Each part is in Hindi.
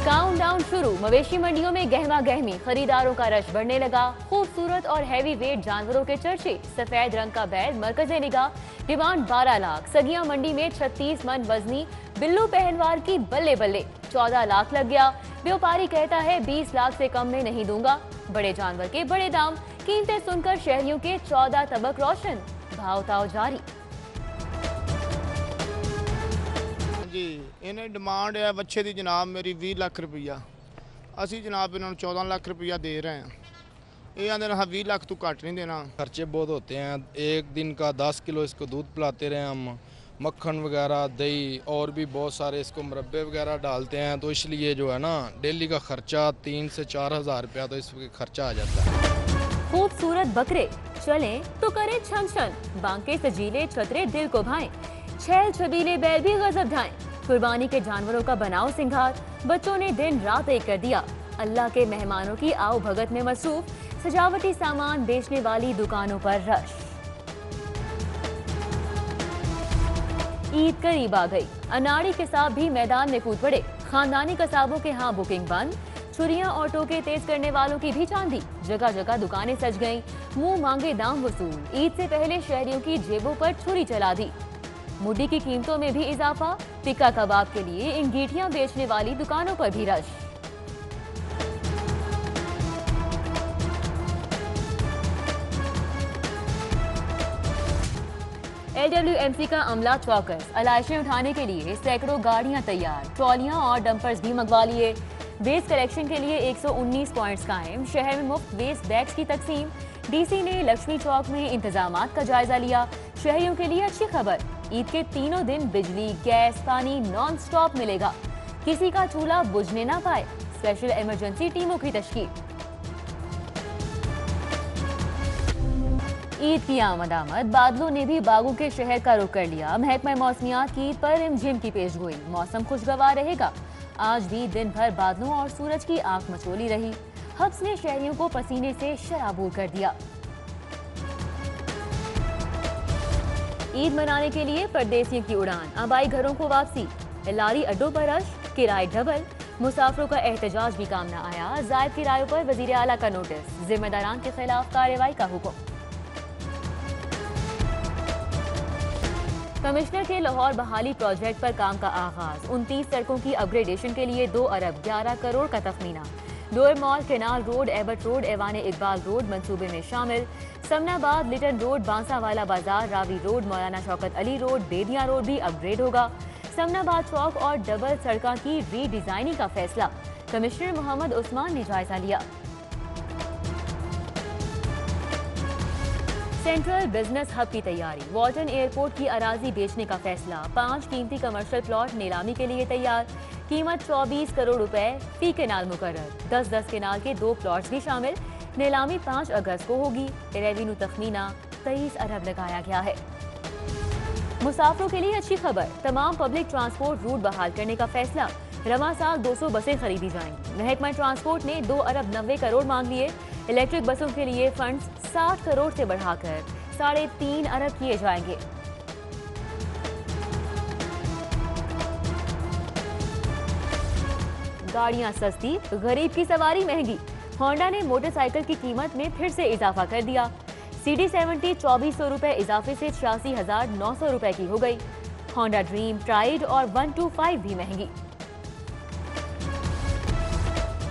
काउंटडाउन शुरू। मवेशी मंडियों में गहमा गहमी, खरीदारों का रश बढ़ने लगा। खूबसूरत और हैवी वेट जानवरों के चर्चे। सफेद रंग का बैल मरकज़े निगाह, डिमांड 12 लाख। सगिया मंडी में 36 मन वजनी बिल्लू पहलवार की बल्ले बल्ले, 14 लाख लग गया। व्यापारी कहता है 20 लाख से कम में नहीं दूंगा। बड़े जानवर के बड़े दाम, कीमतें सुनकर शहरियों के 14 तबक रोशन। भाव ताव जारी। जी इन्हें डिमांड है बच्चे की जनाब मेरी 20 लाख रुपया। असी जनाब इन्होंने 14 लाख रुपया दे रहे हैं। ये आंदे हाँ 20 लाख तो घट नहीं देना। खर्चे बहुत होते हैं। एक दिन का 10 किलो इसको दूध पिलाते रहे हम, मक्खन वगैरह, दही और भी बहुत सारे इसको मुरब्बे वगैरह डालते हैं, तो इसलिए जो है ना डेली का खर्चा 3 से 4 हज़ार रुपया तो इसमें खर्चा आ जाता है। खूबसूरत बकरे चलें तो करें छन छन, बांके सजीले छतरे दिल को भाएं। छैल छबीले बैल भी गजब ढाएं। कुर्बानी के जानवरों का बनाओ सिंगार, बच्चों ने दिन रात एक कर दिया। अल्लाह के मेहमानों की आओ भगत में मसरूफ, सजावटी सामान बेचने वाली दुकानों पर रश। ईद करीब आ गई, अनाड़ी किसाब भी मैदान में कूद पड़े। खानदानी कसाबों के यहाँ बुकिंग बंद, छुरियां और टोके तेज करने वालों की भी चांदी। जगह जगह दुकानें सज गईं, मुंह मांगे दाम वसूल। ईद से पहले शहरियों की जेबों पर छुरी चला दी। मुर्गी की कीमतों में भी इजाफा, टिक्का कबाब के लिए इंगीठियां बेचने वाली दुकानों पर भी रश। LWMC का अमला चौकस, अलाइशें उठाने के लिए सैकड़ों गाड़ियां तैयार, ट्रॉलियां और डंपर्स भी मंगवा लिए। वेस्ट कलेक्शन के लिए 119 पॉइंट्स कायम, शहर में मुफ्त वेस्ट बैग्स की तकसीम। डीसी ने लक्ष्मी चौक में इंतजामात का जायजा लिया। शहरियों के लिए अच्छी खबर, ईद के तीनों दिन बिजली, गैस, पानी नॉन स्टॉप मिलेगा। किसी का चूल्हा बुझने ना पाए, स्पेशल इमरजेंसी टीमों की तश्कील। ईद की आमद, बादलों ने भी बागों के शहर का रुख कर लिया। महकमा मौसमियात की ईद पर रिमझिम की पेशगोई, मौसम खुशगवार रहेगा। आज भी दिन भर बादलों और सूरज की आंख मचोली रही। हब्स ने शहरियों को पसीने से शराबूर कर दिया। ईद मनाने के लिए परदेसियों की उड़ान, अब आई घरों को वापसी। लारी अड्डों पर रश, किराए डबल, मुसाफिरों का एहतजाज भी काम न आया। जायद किरायों पर वजीर आला का नोटिस, जिम्मेदारान के खिलाफ कार्रवाई का हुक्म। कमिश्नर के लाहौर बहाली प्रोजेक्ट पर काम का आगाज, 29 सड़कों की अपग्रेडेशन के लिए 2 अरब 11 करोड़ का तखमीना। डोर mall, canal road, Abbott road, एवान इकबाल रोड मंसूबे में शामिल। समनाबाद, लिटन रोड, बांसावाला बाजार, रावी रोड, मौलाना शौकत अली रोड, बेदिया रोड भी अपग्रेड होगा। समनाबाद चौक और डबल सड़कों की रीडिजाइनिंग का फैसला, कमिश्नर मोहम्मद उस्मान ने जायजा लिया। सेंट्रल बिजनेस हब की तैयारी, वॉल्टन एयरपोर्ट की अराजी बेचने का फैसला। 5 कीमती कमर्शियल प्लॉट नीलामी के लिए तैयार, कीमत 24 करोड़ रुपए फी केनाल मुकर्रर। 10-10 केनाल के 2 प्लॉट्स भी शामिल। नीलामी 5 अगस्त को होगी। रेवेन्यू तखमीना 23 अरब लगाया गया है। मुसाफिरों के लिए अच्छी खबर, तमाम पब्लिक ट्रांसपोर्ट रूट बहाल करने का फैसला। रवा साल 200 बसें खरीदी जाएंगी। महकमा ट्रांसपोर्ट ने 2 अरब 90 करोड़ मांग लिए। इलेक्ट्रिक बसों के लिए फंड्स 60 करोड़ से बढ़ाकर 3.5 अरब किए जाएंगे। गाड़ियां सस्ती, गरीब की सवारी महंगी। होंडा ने मोटरसाइकिल की कीमत में फिर से इजाफा कर दिया। CD70 2400 रुपए इजाफे से 86,900 रुपए की हो गई। होंडा ड्रीम, ट्राइड और 125 भी महंगी।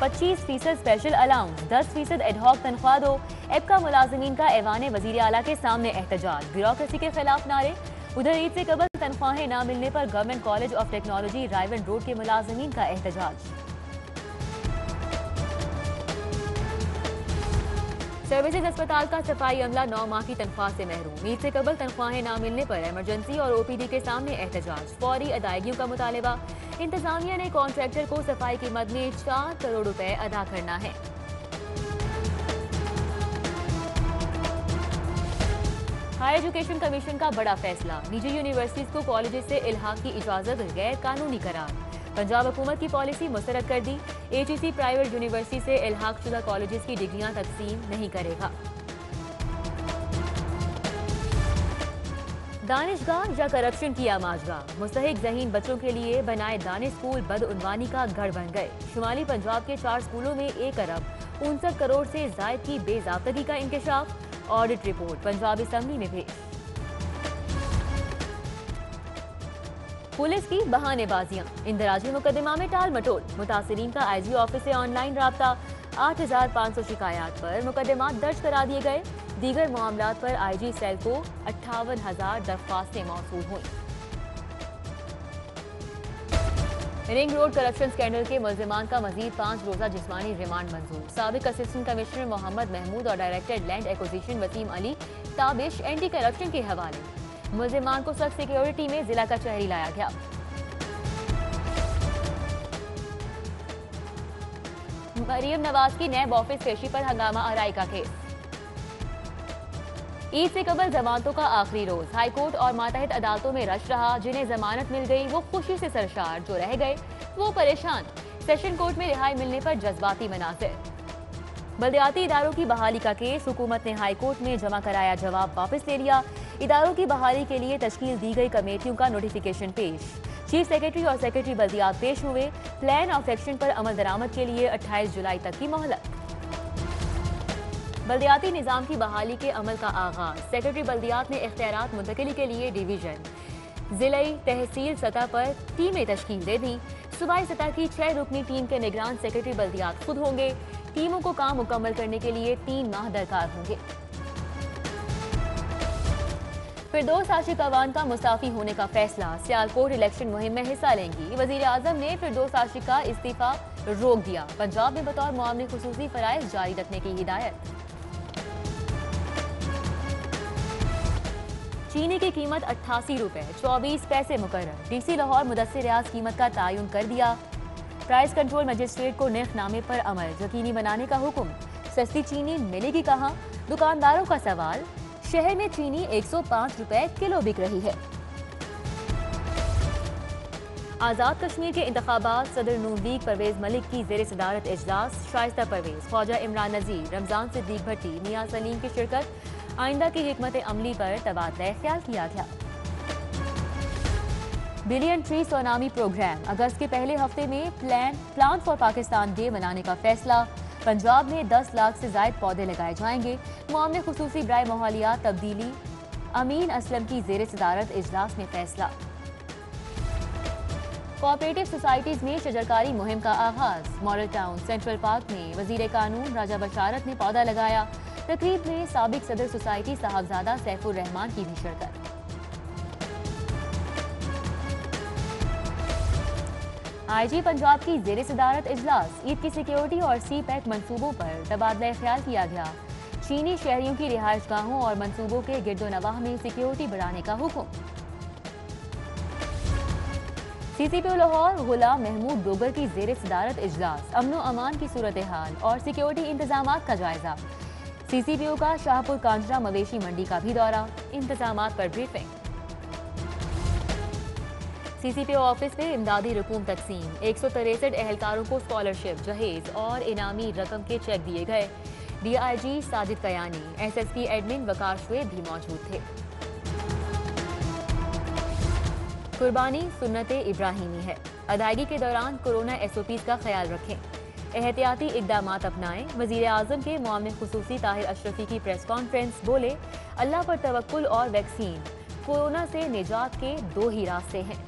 25% स्पेशल अलाउंस, 10% एडहॉक तनख्वाह दो। एपका मुलाजिमीन का ऐवान वजीर आला के सामने एहतजाज, ब्यूरोक्रेसी के खिलाफ नारे। उधर ईद से कबल तनख्वाहें न मिलने पर government college of technology रायवन road के मुलाजिमीन का एहतजाज। सर्विसेज अस्पताल का सफाई अमला 9 माह की तनख्वाह से महरूम। ईद से कबल तनख्वाहें न मिलने पर इमरजेंसी और OPD के सामने एहतजाज, फौरी अदायगियों का मुतालबा। इंतजामिया ने कॉन्ट्रैक्टर को सफाई की मद में 4 करोड़ रुपए अदा करना है। हायर एजुकेशन कमीशन का बड़ा फैसला, निजी यूनिवर्सिटीज को कॉलेजेस से इल्हाक की इजाजत गैर कानूनी करार। पंजाब हुकूमत की पॉलिसी मुस्तरद कर दी। HEC प्राइवेट यूनिवर्सिटी से इल्हाक शुदा कॉलेजेस की डिग्रियां तकसीम नहीं करेगा। दानिशगाह या करप्शन की आमाजगाह, मुस्तहिक ज़हीन बच्चों के लिए बनाए दानिश स्कूल बदउनवानी का गढ़ बन गए। शुमाली पंजाब के 4 स्कूलों में 1 अरब 59 करोड़ से जायद की बेज़ाब्तगी का इंकशाफ। ऑडिट रिपोर्ट पंजाब असम्बली में पेश। पुलिस की बहानेबाजियां, इंदराजी मुकदमा में टाल मटोल। मुतासिरीन का IG ऑफिस से ऑनलाइन राब्ता। 8500 शिकायत पर मुकदमा दर्ज करा दिए गए। दीगर मामलात पर IG सेल को 58,000 दरख्वास्तें मौसूल हुई। रिंग रोड करप्शन स्कैंडल के मुल्जिमान का मजीद 5 रोजा जिस्मानी रिमांड मंजूर। साबिक असिस्टेंट कमिश्नर मोहम्मद महमूद और director land acquisition Wasim Ali Tabish anti corruption के हवाले। मुल्जिमान को सख्त सिक्योरिटी में जिला कचहरी लाया गया। मरियम नवाज की नैब ऑफिस पेशी पर हंगामा आराई का केस। ईद से कबल जमानतों का आखिरी रोज, हाईकोर्ट और मातहत अदालतों में रश रहा। जिन्हें जमानत मिल गई वो खुशी से सरशार, जो रह गए वो परेशान। सेशन कोर्ट में रिहाई मिलने पर जज्बाती मनासिर। बल्दियाती इदारों की बहाली का केस, हुकूमत ने हाईकोर्ट में जमा कराया जवाब वापस ले लिया। इदारों की बहाली के लिए तश्कील दी गई कमेटियों का नोटिफिकेशन पेश। चीफ सेक्रेटरी और सेक्रेटरी बल्दियात पेश हुए। प्लान ऑफ एक्शन पर अमल दरामद के लिए 28 जुलाई तक की मोहलत। बल्दियाती निज़ाम की बहाली के अमल का आगाज, सेक्रेटरी बल्दियात ने इख्तियारात मुंतकिली के लिए डिवीजन, जिलाई तहसील सतह पर टीमें तश्कील दे दी। सूबाई सतह की 6 रुकनी टीम के निगरान सेक्रेटरी बल्दियात खुद होंगे। टीमों को काम मुकम्मल करने के लिए 3 माह दरकार होंगे। फिरदौस आशिक अवान का मुस्ताफी होने का फैसला, सियालकोट इलेक्शन मुहिम में हिस्सा लेंगी। वजीर आजम ने फिरदौस आशिक का इस्तीफा रोक दिया। पंजाब में बतौर मुआवने खुसूसी फराइज जारी रखने की हिदायत। चीनी की कीमत 88 रुपए 24 पैसे मुकर्रर। DC लाहौर मुदस्सिर रियाज कीमत का तयन कर दिया। प्राइस कंट्रोल मजिस्ट्रेट को नरखनामे पर अमल यकीनी बनाने का हुक्म। सस्ती चीनी मिलेगी कहाँ, दुकानदारों का सवाल। शहर में चीनी 105 रुपए किलो बिक रही है। आज़ाद कश्मीर के इंतखाबात, सदर नून लीग परवेज मलिक की जेर सदारत इजलास। शाइस्ता परवेज, ख्वाजा इमरान नजीर, रमजान सिद्दीक भट्टी, मियां सलीम की शिरकत। आइंदा की हिकमत अमली पर तबादला ख्याल किया गया। बिलियन ट्री सोनामी प्रोग्राम, अगस्त के पहले हफ्ते में प्लान फॉर पाकिस्तान डे मनाने का फैसला। पंजाब में 10 लाख से जायद पौधे लगाए जाएंगे। मामले खुसूसी बराए माहौलियात तब्दीली, अमीन असलम की जेर सदारत इजलास में फैसला। कोऑपरेटिव सोसाइटीज में शजरकारी मुहिम का आगाज। मॉडल टाउन सेंट्रल पार्क में वजीर कानून राजा बशारत ने पौधा लगाया। तकरीब में साबिक सदर सोसाइटी साहबजादा सैफुर रहमान की भी शिरकत। IG पंजाब की जेर सदारत इजलास। ईद की सिक्योरिटी और CPEC मंसूबों पर तबादला ख्याल किया गया। चीनी शहरियों की रिहाइश गाहों और मंसूबों के गिरदोनवाह में सिक्योरिटी बढ़ाने का हुक्म। CCPO लाहौर गुलाम महमूद डोगर की जेर सदारत इजलास। अमनो अमान की सूरत हाल और सिक्योरिटी इंतजाम का जायजा। CCPO का शाहपुर कांजरा मवेशी मंडी का भी दौरा। इंतजामात पर ब्रीफिंग। CCPO ऑफिस में इमदादी रकूम तकसीम। 163 एहलकारों को स्कॉलरशिप, जहेज और इनामी रकम के चेक दिए गए। DIG Sajid Kayani, SSP admin Waqar Shoaib भी मौजूद थे। कुर्बानी सुन्नत इब्राहिमी है। अदायगी के दौरान कोरोना SOPs का ख्याल रखें। एहतियाती इकदामात अपनाएं। वजीर आजम के मुआवने खुसूसी ताहिर अशरफी की प्रेस कॉन्फ्रेंस, बोले अल्लाह पर तवक्कुल और वैक्सीन, कोरोना से निजात के 2 ही रास्ते हैं।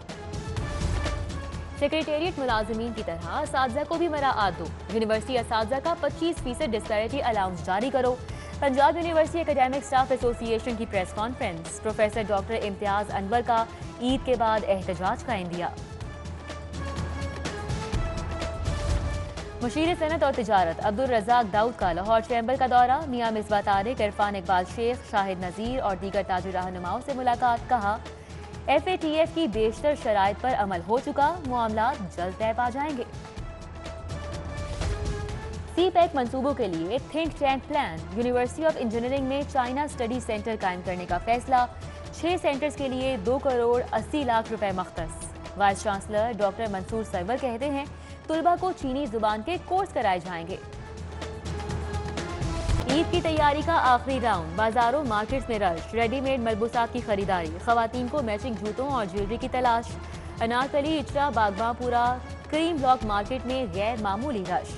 सेक्रेटेरिएट मुलाजमीन की तरह असातिज़ा को भी मराआत दो। यूनिवर्सिटी असातिज़ा का 25% डिस्पैरिटी अलाउंस जारी करो। Punjab university academic staff association की press conference. Professor doctor Imtiaz Anwar का ईद के बाद एहतजाज का इंदिया। मुशीर सनत और तिजारत अब्दुल रज़ाक दाऊद का लाहौर चैम्बर का दौरा। मियां मिसबा तारिक, इरफान इकबाल शेख, शाहिद नज़ीर और दीगर ताजर रहनुमाओं से मुलाकात। कहा FATF की बेशतर शराइत पर अमल हो चुका, मामलात जल्द तय पा जाएंगे। CPEC मंसूबों के लिए think tank plan. University of engineering में चाइना स्टडी सेंटर कायम करने का फैसला। 6 सेंटर्स के लिए 2 करोड़ 80 लाख रुपए मख्तस। Vice chancellor doctor Mansoor Sarwar कहते हैं तुलबा को चीनी जुबान के कोर्स कराए जाएंगे। ईद की तैयारी का आखिरी राउंड, बाजारों मार्केट्स में रश, रेडीमेड मलबूसात की खरीदारी, खवातीन को मैचिंग जूतों और ज्वेलरी की तलाश। अनारकली, इचरा, बागबापुरा, क्रीम ब्लॉक मार्केट में गैर मामूली रश।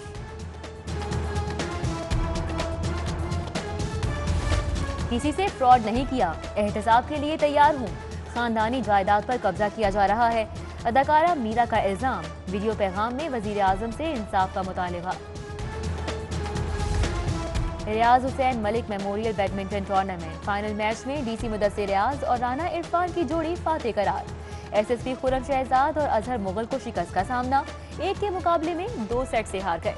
किसी से फ्रॉड नहीं किया, एहतसाब के लिए तैयार हूँ। खानदानी जायदाद पर कब्जा किया जा रहा है, अदाकारा मीरा का इल्जाम। वीडियो पैगाम में वजीर आजम से इंसाफ का मुतालिबा। Riaz Hussain Malik memorial badminton tournament final match में डीसी मुदस्सिर रियाज और राना इरफान की जोड़ी फातेह करार। एसएसपी खुर्रम शहजाद और अजहर मुगल को शिकस्त का सामना, एक के मुकाबले में 2 सेट से हार गए।